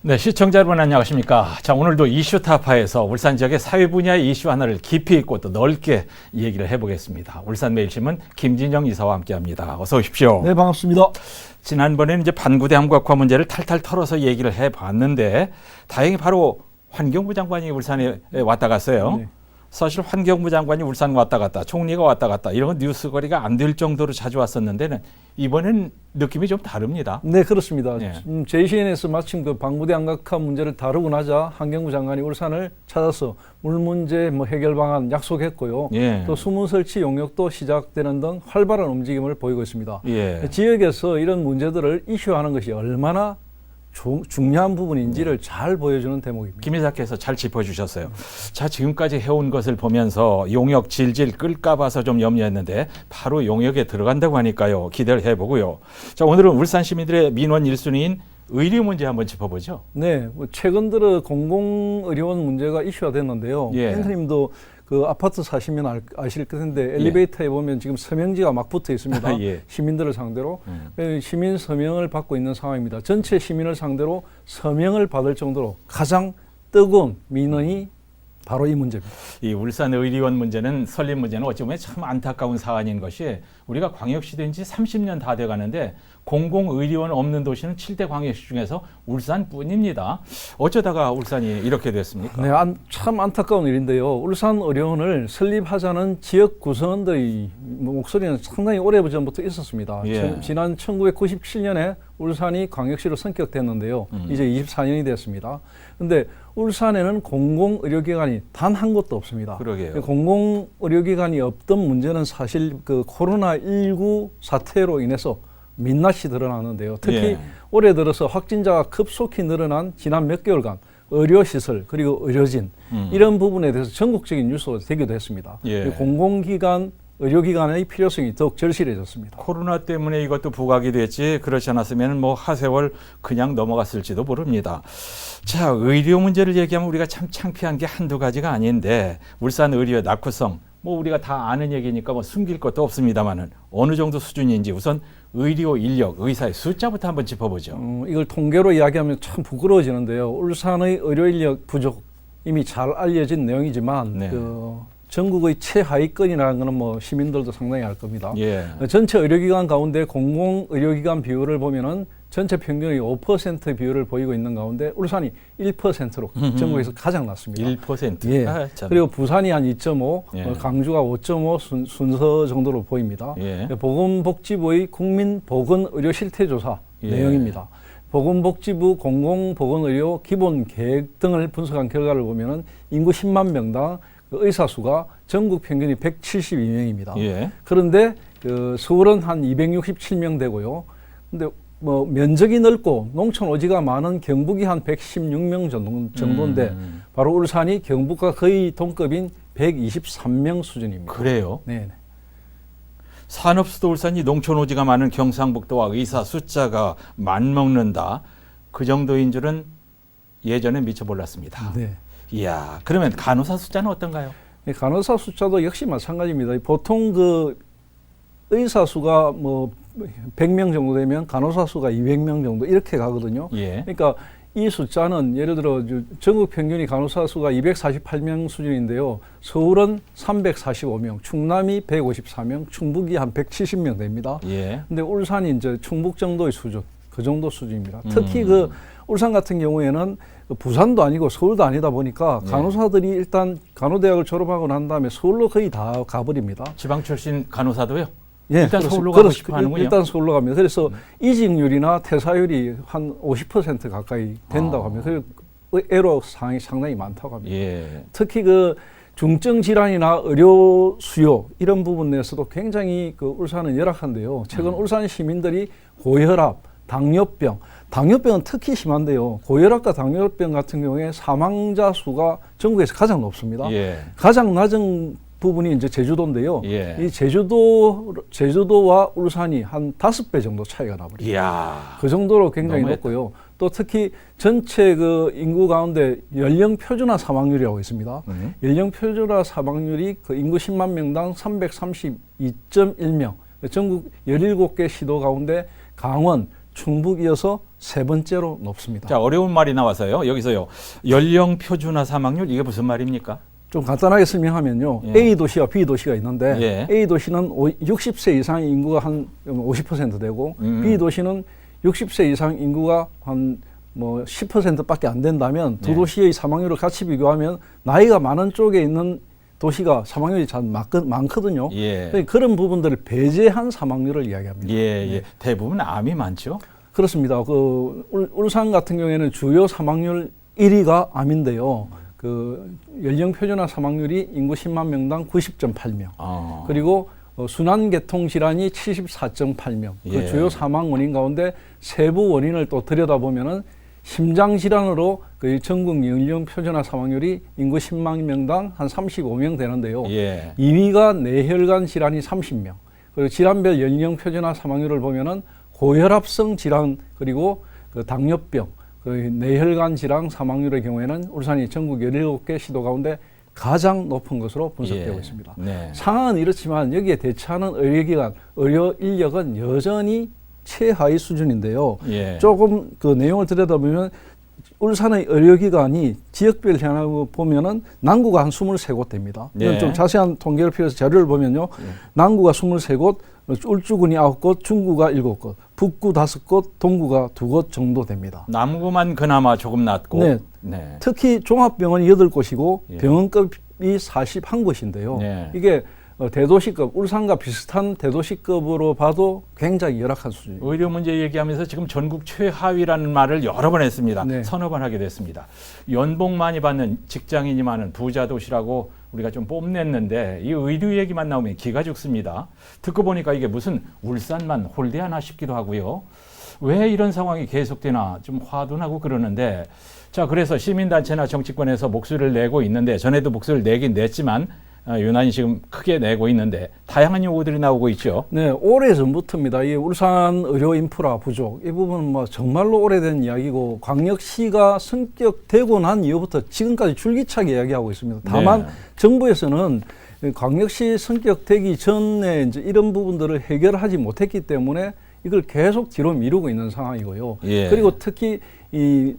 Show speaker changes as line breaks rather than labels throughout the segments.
네, 시청자 여러분 안녕하십니까. 자, 오늘도 이슈 타파에서 울산 지역의 사회 분야의 이슈 하나를 깊이 있고 또 넓게 얘기를 해보겠습니다. 울산매일신문 김진영 이사와 함께합니다. 어서 오십시오.
네, 반갑습니다.
지난번에는 이제 반구대 함각화 문제를 탈탈 털어서 얘기를 해봤는데 다행히 바로 환경부 장관이 울산에 왔다 갔어요.
네.
사실 환경부 장관이 울산 왔다 갔다, 총리가 왔다 갔다 이런 뉴스거리가 안 될 정도로 자주 왔었는데 이번엔 느낌이 좀 다릅니다.
네, 그렇습니다.
예.
JCN에서 마침 그 방구대 함각화 문제를 다루고 나자 환경부 장관이 울산을 찾아서 물 문제 해결 방안 약속했고요.
예.
또 수문 설치 용역도 시작되는 등 활발한 움직임을 보이고 있습니다.
예.
지역에서 이런 문제들을 이슈하는 것이 얼마나 중요한 부분인지를 잘 보여주는 대목입니다.
김 이사께서 잘 짚어주셨어요. 자, 지금까지 해온 것을 보면서 용역 질질 끌까 봐서 좀 염려했는데 바로 용역에 들어간다고 하니까요. 기대를 해보고요. 자, 오늘은 울산 시민들의 민원 1순위인 의료 문제 한번 짚어보죠.
네, 최근 들어 공공의료원 문제가 이슈가 됐는데요.
예.
앵커님도 그 아파트 사시면 아실 텐데 엘리베이터에 보면 지금 서명지가 막 붙어 있습니다.
예.
시민들을 상대로 시민 서명을 받고 있는 상황입니다. 전체 시민을 상대로 서명을 받을 정도로 가장 뜨거운 민원이 바로 이 문제입니다.
이 울산 의료원 문제는 설립 문제는 어찌 보면 참 안타까운 사안인 것이 우리가 광역시 된 지 30년 다 돼가는데 공공의료원 없는 도시는 7대 광역시 중에서 울산뿐입니다. 어쩌다가 울산이 이렇게 됐습니까?
네, 참 안타까운 일인데요. 울산 의료원을 설립하자는 지역 구성원들의 목소리는 상당히 오래전부터 있었습니다.
예.
지난 1997년에 울산이 광역시로 선격됐는데요. 이제 24년이 됐습니다. 그런데 울산에는 공공의료기관이 단 한 곳도 없습니다.
그러게요.
공공의료기관이 없던 문제는 사실 그 코로나19 사태로 인해서 민낯이 드러나는데요. 특히
예.
올해 들어서 확진자가 급속히 늘어난 지난 몇 개월간 의료시설 그리고 의료진 이런 부분에 대해서 전국적인 뉴스가 되기도 했습니다.
예.
공공기관, 의료기관의 필요성이 더욱 절실해졌습니다.
코로나 때문에 이것도 부각이 됐지 그렇지 않았으면 뭐 하세월 그냥 넘어갔을지도 모릅니다. 자, 의료 문제를 얘기하면 우리가 참 창피한 게 한두 가지가 아닌데 울산 의료의 낙후성 뭐 우리가 다 아는 얘기니까 뭐 숨길 것도 없습니다만은 어느 정도 수준인지 우선 의료 인력, 의사의 숫자부터 한번 짚어보죠.
이걸 통계로 이야기하면 참 부끄러워지는데요. 울산의 의료 인력 부족 이미 잘 알려진 내용이지만
네.
그 전국의 최하위권이라는 것은 뭐 시민들도 상당히 알 겁니다.
예.
전체 의료기관 가운데 공공의료기관 비율을 보면은 전체 평균의 5% 비율을 보이고 있는 가운데 울산이 1%로 전국에서 가장 낮습니다.
1%.
예.
아, 참.
그리고 부산이 한 2.5,
예.
강주가 5.5 순서 정도로 보입니다.
예.
보건복지부의 국민보건의료실태조사
예.
내용입니다. 보건복지부 공공보건의료 기본계획 등을 분석한 결과를 보면은 인구 10만 명당 의사 수가 전국 평균이 172명입니다.
예.
그런데 그 서울은 한 267명 되고요. 근데 뭐 면적이 넓고 농촌 오지가 많은 경북이 한 116명 정도인데 바로 울산이 경북과 거의 동급인 123명 수준입니다.
그래요?
네.
산업수도 울산이 농촌 오지가 많은 경상북도와 의사 숫자가 맞먹는다. 그 정도인 줄은 예전에 미처 몰랐습니다.
네.
이야, 그러면 간호사 숫자는 어떤가요?
간호사 숫자도 역시 마찬가지입니다. 보통 그 의사 수가 뭐 100명 정도 되면 간호사 수가 200명 정도 이렇게 가거든요.
예.
그러니까 이 숫자는 예를 들어 전국 평균이 간호사 수가 248명 수준인데요. 서울은 345명, 충남이 154명, 충북이 한 170명 됩니다.
예.
근데 울산이 이제 충북 정도의 수준, 그 정도 수준입니다. 특히 그 울산 같은 경우에는 부산도 아니고 서울도 아니다 보니까 간호사들이 일단 간호대학을 졸업하고 난 다음에 서울로 거의 다 가버립니다.
지방 출신 간호사도요?
예,
일단 서울로 가고 싶어 하는군요.
일단 서울로 갑니다. 그래서 이직률이나 퇴사율이 한 50% 가까이 된다고 합니다. 그리고 애로 사항이 상당히 많다고 합니다.
예.
특히 그 중증 질환이나 의료 수요 이런 부분에서도 굉장히 그 울산은 열악한데요. 최근 울산 시민들이 고혈압, 당뇨병은 특히 심한데요. 고혈압과 당뇨병 같은 경우에 사망자 수가 전국에서 가장 높습니다.
예.
가장 낮은 부분이 이제 제주도인데요.
예.
이 제주도와 울산이 한 5배 정도 차이가 나버립니다.
이야.
그 정도로 굉장히
너무했다.
높고요. 또 특히 전체 그 인구 가운데 연령 표준화 사망률이라고 있습니다. 연령 표준화 사망률이 그 인구 10만 명당 332.1명. 전국 17개 시도 가운데 강원, 충북 이어서 세 번째로 높습니다.
자, 어려운 말이 나와서요. 여기서요. 연령 표준화 사망률 이게 무슨 말입니까?
좀 간단하게 설명하면요.
예.
A 도시와 B 도시가 있는데
예.
A 도시는 60세 이상 인구가 한 50% 되고 B 도시는 60세 이상 인구가 한 뭐 10%밖에 안 된다면 두
예.
도시의 사망률을 같이 비교하면 나이가 많은 쪽에 있는 도시가 사망률이 잘 많거든요.
예.
그러니까 그런 부분들을 배제한 사망률을 이야기합니다.
예. 대부분 암이 많죠.
그렇습니다. 그 울산 같은 경우에는 주요 사망률 1위가 암인데요. 그 연령 표준화 사망률이 인구 10만 명당 90.8명. 그리고 순환계통 질환이 74.8명.
예.
그 주요 사망 원인 가운데 세부 원인을 또 들여다보면은 심장 질환으로 그 전국 연령 표준화 사망률이 인구 10만 명당 한 35명 되는데요.
예.
2위가 뇌혈관 질환이 30명. 그리고 질환별 연령 표준화 사망률을 보면은 고혈압성 질환 그리고 그 당뇨병, 그 뇌혈관 질환 사망률의 경우에는 울산이 전국 17개 시도 가운데 가장 높은 것으로 분석되고
예.
있습니다.
네.
상황은 이렇지만 여기에 대처하는 의료기관, 의료 인력은 여전히 최하위 수준인데요.
예.
조금 그 내용을 들여다보면 울산의 의료기관이 지역별 현황을 보면은 남구가 한 23곳 됩니다. 이건
네.
좀 자세한 통계를 필요해서 자료를 보면요. 남구가 23곳, 울주군이 9곳, 중구가 7곳, 북구 5곳, 동구가 2곳 정도 됩니다.
남구만 그나마 조금 낫고.
네.
네.
특히 종합병원이 8곳이고
예.
병원급이 41곳인데요.
네.
이게 대도시급, 울산과 비슷한 대도시급으로 봐도 굉장히 열악한 수준입니다.
의료 문제 얘기하면서 지금 전국 최하위라는 말을 여러 번 했습니다.
네.
서너 번 하게 됐습니다. 연봉 많이 받는 직장인이 많은 부자 도시라고 우리가 좀 뽐냈는데 이 의료 얘기만 나오면 기가 죽습니다. 듣고 보니까 이게 무슨 울산만 홀대하나 싶기도 하고요. 왜 이런 상황이 계속되나 좀 화도 나고 그러는데 자, 그래서 시민단체나 정치권에서 목소리를 내고 있는데 전에도 목소리를 내긴 냈지만 유난히 지금 크게 내고 있는데 다양한 요구들이 나오고 있죠.
네, 오래전부터입니다. 이 울산 의료 인프라 부족 이 부분은 뭐 정말로 오래된 이야기고 광역시가 성격되고 난 이후부터 지금까지 줄기차게 이야기하고 있습니다. 다만
네.
정부에서는 광역시 성격되기 전에 이제 이런 부분들을 해결하지 못했기 때문에 이걸 계속 뒤로 미루고 있는 상황이고요.
예.
그리고 특히 이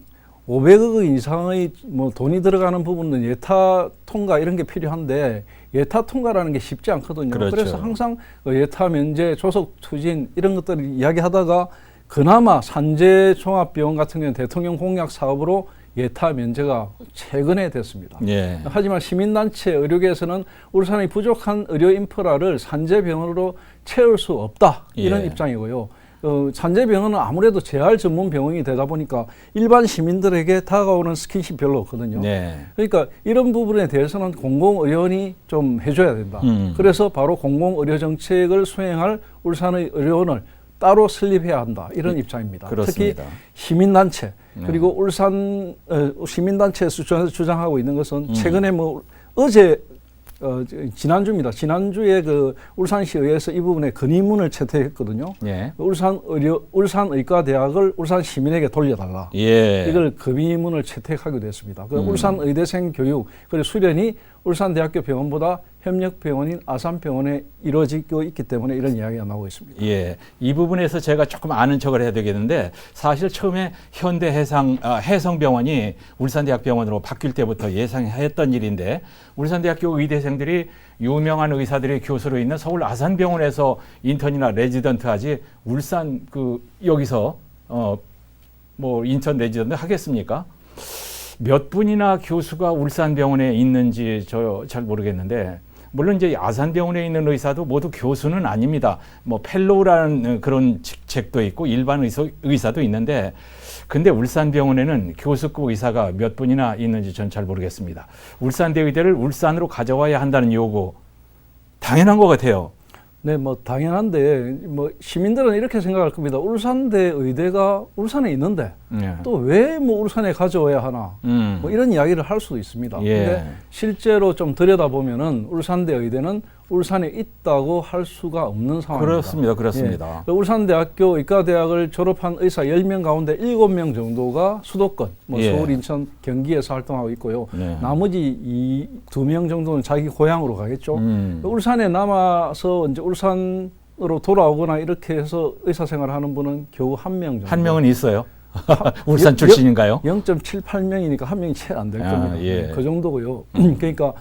500억 원 이상의 뭐 돈이 들어가는 부분은 예타 통과 이런 게 필요한데 예타 통과라는 게 쉽지 않거든요.
그렇죠.
그래서 항상 예타 면제, 조속 추진 이런 것들을 이야기하다가 그나마 산재 종합병원 같은 경우는 대통령 공약 사업으로 예타 면제가 최근에 됐습니다.
예.
하지만 시민단체 의료계에서는 울산의 부족한 의료 인프라를 산재병원으로 채울 수 없다 이런
예.
입장이고요. 산재병원은 아무래도 재활 전문 병원이 되다 보니까 일반 시민들에게 다가오는 스킨십 별로 없거든요.
네.
그러니까 이런 부분에 대해서는 공공의료원이 좀 해줘야 된다. 그래서 바로 공공의료정책을 수행할 울산의 의료원을 따로 설립해야 한다. 이런 입장입니다.
그렇습니다.
특히 시민단체 그리고 울산 시민단체에서 주장하고 있는 것은 최근에 뭐 어제 지난주입니다. 지난주에 그 울산시의회에서 이 부분에 건의문을 채택했거든요.
예.
울산의과대학을 울산 시민에게 돌려달라.
예.
이걸 건의문을 채택하기도 했습니다. 그 울산 의대생 교육 그리고 수련이 울산대학교 병원보다 협력병원인 아산병원에 이루어지고 있기 때문에 이런 이야기가 나오고 있습니다.
예, 이 부분에서 제가 조금 아는 척을 해야 되겠는데 사실 처음에 해성병원이 울산대학병원으로 바뀔 때부터 예상했던 일인데 울산대학교 의대생들이 유명한 의사들이 교수로 있는 서울 아산병원에서 인턴이나 레지던트 하지 울산 여기서 뭐 인턴 레지던트 하겠습니까? 몇 분이나 교수가 울산병원에 있는지 저 잘 모르겠는데 물론 이제 아산병원에 있는 의사도 모두 교수는 아닙니다. 뭐 펠로우라는 그런 직책도 있고 일반 의사도 있는데 근데 울산병원에는 교수급 의사가 몇 분이나 있는지 전 잘 모르겠습니다. 울산대 의대를 울산으로 가져와야 한다는 요구 당연한 것 같아요.
네, 뭐 당연한데 뭐 시민들은 이렇게 생각할 겁니다. 울산대 의대가 울산에 있는데 또 왜 뭐 울산에 가져와야 하나 뭐 이런 이야기를 할 수도 있습니다.
예.
근데 실제로 좀 들여다보면은 울산대 의대는 울산에 있다고 할 수가 없는 상황입니다.
그렇습니다.
예. 울산대학교 의과대학을 졸업한 의사 10명 가운데 7명 정도가 수도권, 뭐
예.
서울, 인천, 경기에서 활동하고 있고요.
네.
나머지 2명 정도는 자기 고향으로 가겠죠. 울산에 남아서 이제 울산 울산으로 돌아오거나 이렇게 해서 의사생활을 하는 분은 겨우 한 명 정도.
한 명은 있어요. 울산 출신인가요?
0.78명이니까 한 명이 채 안 될 겁니다.
예.
그 정도고요. 그러니까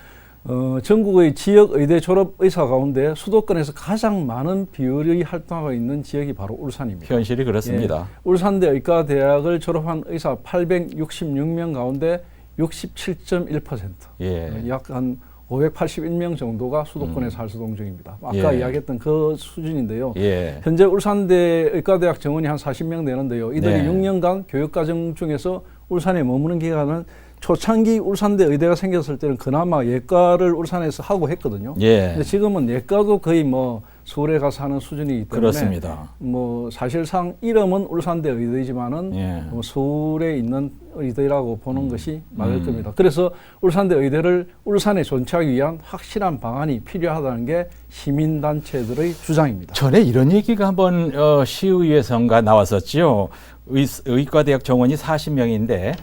전국의 지역 의대 졸업 의사 가운데 수도권에서 가장 많은 비율이 활동하고 있는 지역이 바로 울산입니다.
현실이 그렇습니다.
울산대 의과대학을 졸업한 의사 866명 가운데 67.1%.
예.
약 한 581명 정도가 수도권에서 활동 중입니다. 아까
예.
이야기했던 그 수준인데요.
예.
현재 울산대 의과대학 정원이 한 40명 되는데요. 이들이
네.
6년간 교육과정 중에서 울산에 머무는 기간은 초창기 울산대 의대가 생겼을 때는 그나마 예과를 울산에서 하고 했거든요.
예.
근데 지금은 예과도 거의 뭐 서울에 가서 하는 수준이기 때문에
그렇습니다.
뭐 사실상 이름은 울산대 의대지만은
예.
뭐 서울에 있는 의대라고 보는 것이 맞을 겁니다. 그래서 울산대 의대를 울산에 존치하기 위한 확실한 방안이 필요하다는 게 시민단체들의 주장입니다.
전에 이런 얘기가 한번 시의회선가 나왔었지요. 의과대학 정원이 40명인데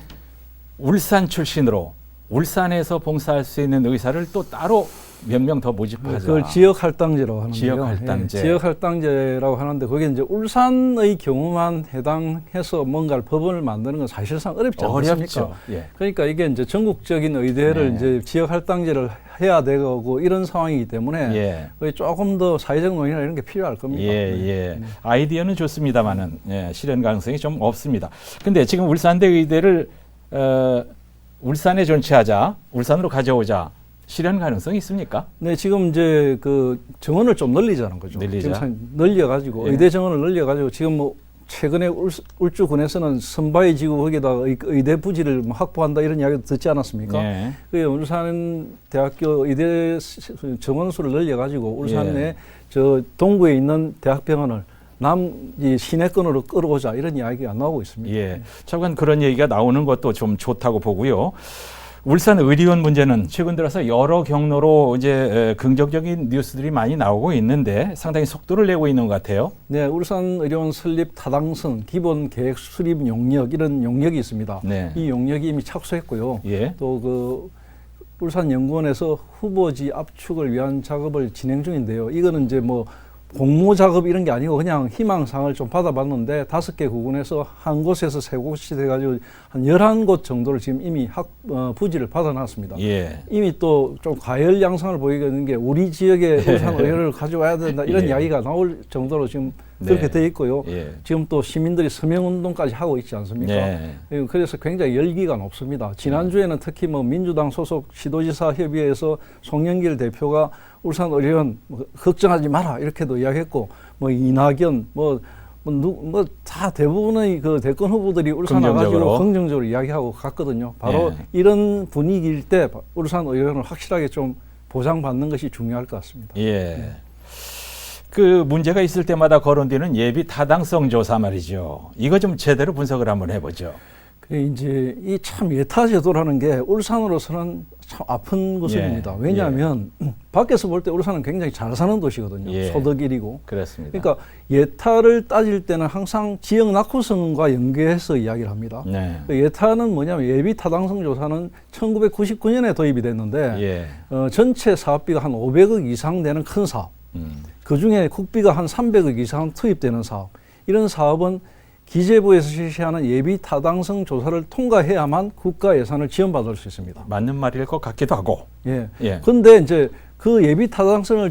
울산 출신으로 울산에서 봉사할 수 있는 의사를 또 따로 몇 명 더 모집하자.
그걸 지역 할당제라고 하는데요.
지역 할당제.
예, 지역 할당제라고 하는데 그게 이제 울산의 경우만 해당해서 뭔가를 법을 만드는 건 사실상 어렵지 않습니까?
어렵죠. 예.
그러니까 이게 이제 전국적인 의대를
네.
이제 지역 할당제를 해야 되고 이런 상황이기 때문에
예.
거의 조금 더 사회적 논의나 이런 게 필요할 겁니다.
예,
네.
예. 아이디어는 좋습니다만은 실현 가능성이 좀 없습니다. 근데 지금 울산대 의대를 울산에 존치하자, 울산으로 가져오자. 실현 가능성이 있습니까?
네, 지금 이제 그 정원을 좀 늘리자는 거죠.
늘리자.
지금 늘려가지고
예.
의대 정원을 늘려가지고 지금 뭐 최근에 울주군에서는 선바위 지구 거기다가 의대 부지를 뭐 확보한다 이런 이야기도 듣지 않았습니까?
예.
그 울산 대학교 의대 정원수를 늘려가지고 울산에
예.
저 동구에 있는 대학병원을 이 시내권으로 끌어오자 이런 이야기가 나오고 있습니다.
예. 차관 그런 얘기가 나오는 것도 좀 좋다고 보고요. 울산 의료원 문제는 최근 들어서 여러 경로로 이제 긍정적인 뉴스들이 많이 나오고 있는데 상당히 속도를 내고 있는 것 같아요.
네, 울산 의료원 설립 타당성, 기본 계획 수립 용역 이런 용역이 있습니다.
네.
이 용역이 이미 착수했고요.
예.
또 그 울산연구원에서 후보지 압축을 위한 작업을 진행 중인데요. 이거는 이제 뭐 공모 작업 이런 게 아니고 그냥 희망상을 좀 받아봤는데 5개 구군에서 한 곳에서 3곳이 돼가지고 한 11곳 정도를 지금 이미 부지를 받아놨습니다.
예.
이미 또 좀 과열 양상을 보이는 게 우리 지역에 울산 의료를 가져와야 된다 이런
예.
이야기가 나올 정도로 지금
네.
그렇게 돼 있고요.
예.
지금 또 시민들이 서명운동까지 하고 있지 않습니까?
네.
그래서 굉장히 열기가 높습니다. 지난주에는 특히 뭐 민주당 소속 시도지사 협의회에서 송영길 대표가 울산 의료원 걱정하지 마라 이렇게도 이야기했고 뭐 이낙연 다 대부분의 그 대권 후보들이 울산 와가지고 긍정적으로 이야기하고 갔거든요. 바로
예.
이런 분위기일 때 울산 의료원을 확실하게 좀 보장받는 것이 중요할 것 같습니다.
예.
네.
그 문제가 있을 때마다 거론되는 예비 타당성 조사 말이죠. 이거 좀 제대로 분석을 한번 해보죠.
이제 이 참 예타 제도라는 게 울산으로서는 참 아픈 구석입니다.
예.
왜냐하면 밖에서 볼 때 울산은 굉장히 잘 사는 도시거든요.
예.
소득 1위고.
그렇습니다.
그러니까 예타를 따질 때는 항상 지역 낙후성과 연계해서 이야기를 합니다.
네.
그 예타는 뭐냐면 예비 타당성 조사는 1999년에 도입이 됐는데
예.
전체 사업비가 한 500억 이상 되는 큰 사업. 그중에 국비가 한 300억 이상 투입되는 사업. 이런 사업은 기재부에서 실시하는 예비 타당성 조사를 통과해야만 국가 예산을 지원받을 수 있습니다.
맞는 말일 것 같기도 하고.
예.
예.
근데 이제 그 예비 타당성을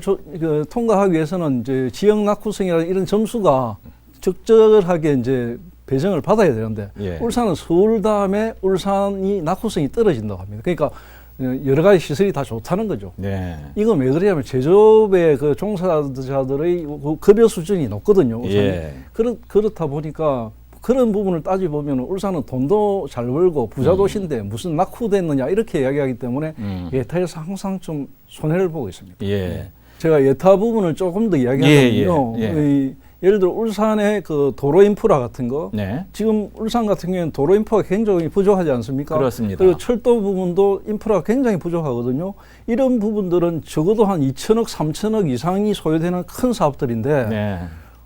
통과하기 위해서는 이제 지역 낙후성이라는 이런 점수가 적절하게 이제 배정을 받아야 되는데
예.
울산은 서울 다음에 울산이 낙후성이 떨어진다고 합니다. 그러니까 여러 가지 시설이 다 좋다는 거죠.
네.
이건 왜 그러냐면 제조업의 그 종사자들의 급여 수준이 높거든요. 울산이.
예.
그렇다 보니까 그런 부분을 따져보면 울산은 돈도 잘 벌고 부자 도시인데 무슨 낙후됐느냐 이렇게 이야기하기 때문에 예타에서 항상 좀 손해를 보고 있습니다.
예.
제가 예타 부분을 조금 더 이야기하면요. 예를 들어 울산의 그 도로 인프라 같은 거,
네.
지금 울산 같은 경우에는 도로 인프라가 굉장히 부족하지 않습니까?
그렇습니다.
그리고 철도 부분도 인프라가 굉장히 부족하거든요. 이런 부분들은 적어도 한 2천억, 3천억 이상이 소요되는 큰 사업들인데
네.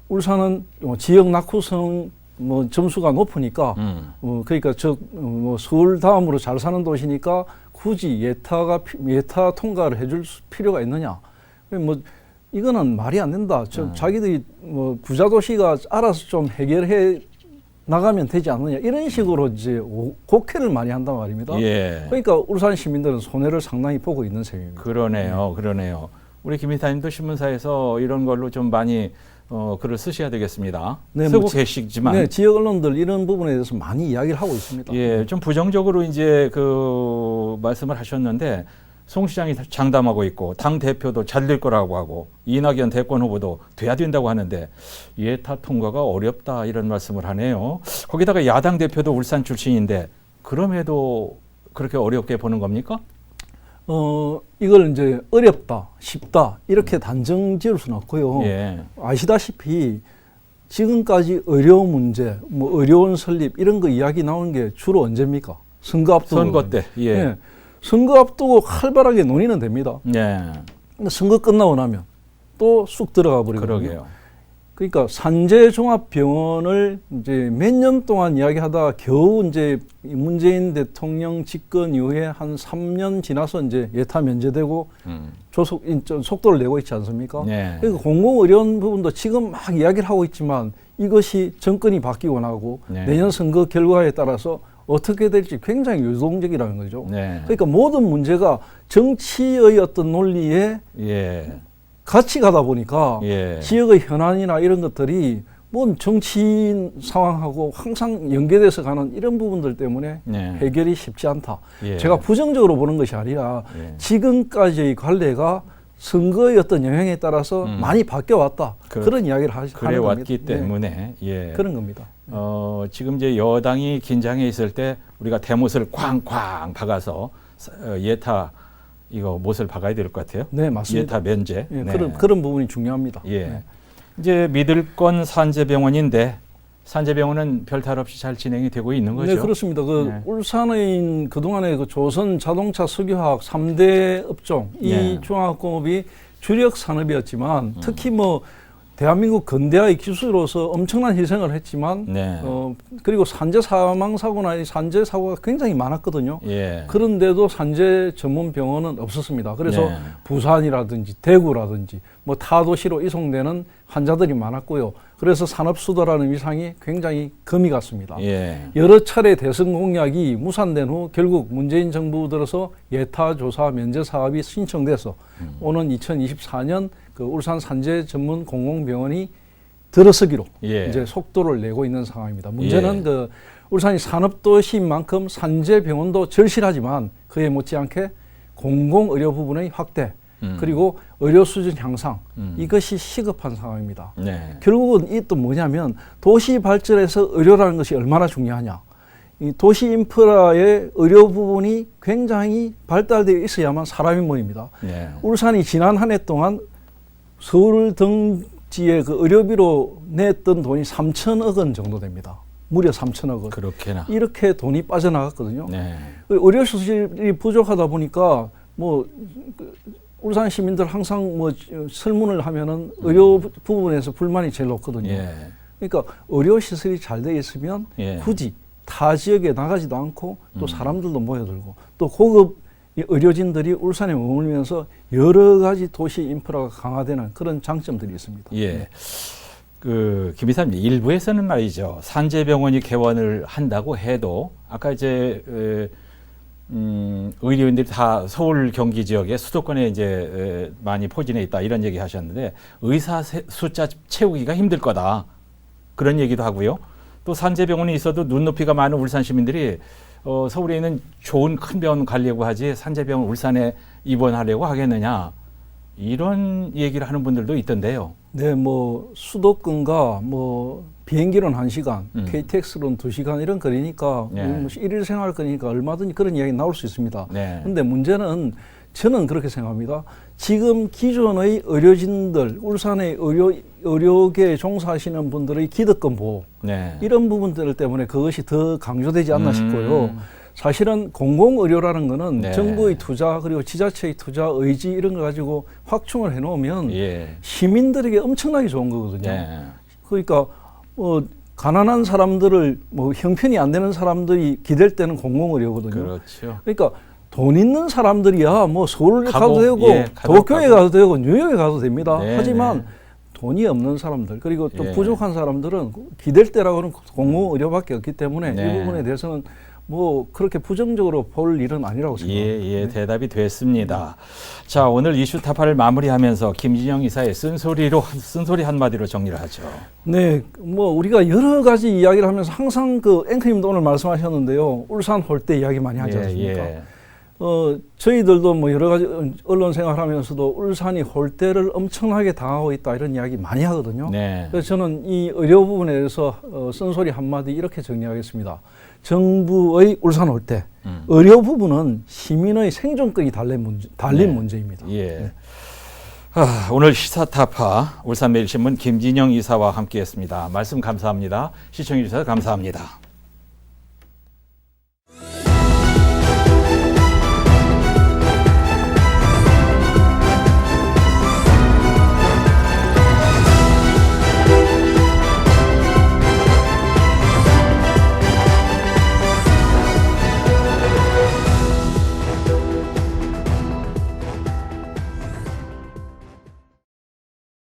울산은 지역 낙후성 점수가 높으니까 그러니까 서울 다음으로 잘 사는 도시니까 굳이 예타 통과를 해줄 필요가 있느냐? 이거는 말이 안 된다. 자기들이 뭐 부자 도시가 알아서 좀 해결해 나가면 되지 않느냐 이런 식으로 이제 곡해를 많이 한단 말입니다.
예.
그러니까 울산 시민들은 손해를 상당히 보고 있는 셈입니다.
그러네요. 우리 김 이사님도 신문사에서 이런 걸로 좀 많이 글을 쓰셔야 되겠습니다.
네,
쓰고 계시지만
네, 지역 언론들 이런 부분에 대해서 많이 이야기를 하고 있습니다.
예, 좀 부정적으로 이제 그 말씀을 하셨는데 송 시장이 장담하고 있고 당 대표도 잘 될 거라고 하고 이낙연 대권 후보도 돼야 된다고 하는데 예타 통과가 어렵다 이런 말씀을 하네요. 거기다가 야당 대표도 울산 출신인데 그럼에도 그렇게 어렵게 보는 겁니까?
이걸 이제 어렵다, 쉽다 이렇게 단정 지을 수는 없고요.
예.
아시다시피 지금까지 의료 문제, 뭐 의료원 설립 이런 거 이야기 나오는 게 주로 언제입니까? 선거 앞두고.
선거 때. 예.
네. 선거 앞두고 활발하게 논의는 됩니다.
예.
근데 선거 끝나고 나면 또 쑥 들어가 버리거든요.
그러게요.
그러니까 산재종합병원을 이제 몇 년 동안 이야기하다가 겨우 이제 문재인 대통령 집권 이후에 한 3년 지나서 이제 예타 면제되고 속도를 내고 있지 않습니까?
예.
그러니까 공공의료원 부분도 지금 막 이야기를 하고 있지만 이것이 정권이 바뀌고 나고
네.
내년 선거 결과에 따라서 어떻게 될지 굉장히 유동적이라는 거죠.
네.
그러니까 모든 문제가 정치의 어떤 논리에
예.
같이 가다 보니까
예.
지역의 현안이나 이런 것들이 뭔 정치인 상황하고 항상 연계돼서 가는 이런 부분들 때문에
네.
해결이 쉽지 않다.
예.
제가 부정적으로 보는 것이 아니라
예.
지금까지의 관례가 선거의 어떤 영향에 따라서 많이 바뀌어왔다. 그런 이야기를 하는
그래
겁니다.
왔기 때문에 예.
그런 겁니다.
지금 이제 여당이 긴장해 있을 때 우리가 대못을 쾅쾅 박아서 예타 이거 못을 박아야 될 것 같아요.
네, 맞습니다.
예타 면제.
예,
네.
그런 부분이 중요합니다.
예.
네.
이제 믿을 건 산재병원인데 산재병원은 별탈 없이 잘 진행이 되고 있는 거죠.
네, 그렇습니다.
네.
울산의 그동안의 조선 자동차 석유화학 3대 업종, 이
네.
중화학공업이 주력 산업이었지만 특히 뭐 대한민국 근대화의 기술로서 엄청난 희생을 했지만
네.
그리고 산재 사망 사고나 산재 사고가 굉장히 많았거든요.
예.
그런데도 산재 전문 병원은 없었습니다. 그래서
네.
부산이라든지 대구라든지 뭐 타도시로 이송되는 환자들이 많았고요. 그래서 산업수도라는 위상이 굉장히 금이 갔습니다.
예.
여러 차례 대선 공약이 무산된 후 결국 문재인 정부 들어서 예타 조사 면제 사업이 신청돼서 오는 2024년 그 울산 산재 전문 공공병원이 들어서기로
예.
이제 속도를 내고 있는 상황입니다. 문제는
예.
그 울산이 산업도시인 만큼 산재병원도 절실하지만 그에 못지않게 공공의료 부분의 확대 그리고 의료 수준 향상 이것이 시급한 상황입니다.
네.
결국은 이 또 뭐냐면 도시 발전에서 의료라는 것이 얼마나 중요하냐. 이 도시 인프라의 의료 부분이 굉장히 발달되어 있어야만 사람이 모입니다.
네.
울산이 지난 한 해 동안 서울 등지의 그 의료비로 냈던 돈이 3천억 원 정도 됩니다. 무려 3천억 원.
그렇게나.
이렇게 돈이 빠져나갔거든요.
네.
의료 수술이 부족하다 보니까 뭐 울산 시민들 항상 뭐 설문을 하면은 의료 부분에서 불만이 제일 높거든요.
예.
그러니까 의료 시설이 잘 돼 있으면
예.
굳이 타 지역에 나가지도 않고 또 사람들도 모여들고 또 고급 의료진들이 울산에 머물면서 여러 가지 도시 인프라가 강화되는 그런 장점들이 있습니다.
예. 김 이사님 일부에서는 말이죠. 산재병원이 개원을 한다고 해도 아까 이제 의료인들이 다 서울 경기 지역에 수도권에 이제 많이 포진해 있다 이런 얘기 하셨는데 의사 숫자 채우기가 힘들 거다 그런 얘기도 하고요. 또 산재병원이 있어도 눈높이가 많은 울산 시민들이 서울에 있는 좋은 큰 병원 가려고 하지 산재병원 울산에 입원하려고 하겠느냐 이런 얘기를 하는 분들도 있던데요.
네, 뭐 수도권과 뭐 비행기로는 1시간, KTX로는 2시간 이런 거리니까
네.
뭐 일일 생활 거리니까 얼마든지 그런 이야기 나올 수 있습니다. 그런데
네.
문제는 저는 그렇게 생각합니다. 지금 기존의 의료진들, 울산의 의료계에 종사하시는 분들의 기득권 보호
네.
이런 부분들 때문에 그것이 더 강조되지 않나 싶고요. 사실은 공공의료라는 거는
네.
정부의 투자 그리고 지자체의 투자 의지 이런 걸 가지고 확충을 해놓으면
예.
시민들에게 엄청나게 좋은 거거든요.
네.
그러니까 가난한 사람들을 형편이 안 되는 사람들이 기댈 때는 공공의료거든요.
그렇죠.
그러니까 돈 있는 사람들이야 뭐 서울 가도
가고,
되고
예,
도쿄에
가도
가도 되고 뉴욕에 가도 됩니다.
네,
하지만
네.
돈이 없는 사람들 그리고 좀
예.
부족한 사람들은 기댈 때라고는 공공 의료밖에 없기 때문에
네.
이 부분에 대해서는 뭐 그렇게 부정적으로 볼 일은 아니라고 생각합니다.
예, 예, 대답이 됐습니다. 자, 오늘 이슈 타파를 마무리하면서 김진영 이사의 쓴소리 한마디로 정리를 하죠.
네, 뭐 우리가 여러 가지 이야기를 하면서 항상 그 앵커님도 오늘 말씀하셨는데요. 울산 홀대 이야기 많이 하지 않습니까?
예.
저희들도 뭐 여러 가지 언론 생활하면서도 울산이 홀대를 엄청나게 당하고 있다 이런 이야기 많이 하거든요.
네.
그래서 저는 이 의료 부분에 대해서 쓴소리 한마디 이렇게 정리하겠습니다. 정부의 울산 홀대, 의료 부분은 시민의 생존권이 달린
네.
문제입니다.
예. 오늘 시사타파 울산매일신문 김진영 이사와 함께했습니다. 말씀 감사합니다. 시청해 주셔서 감사합니다.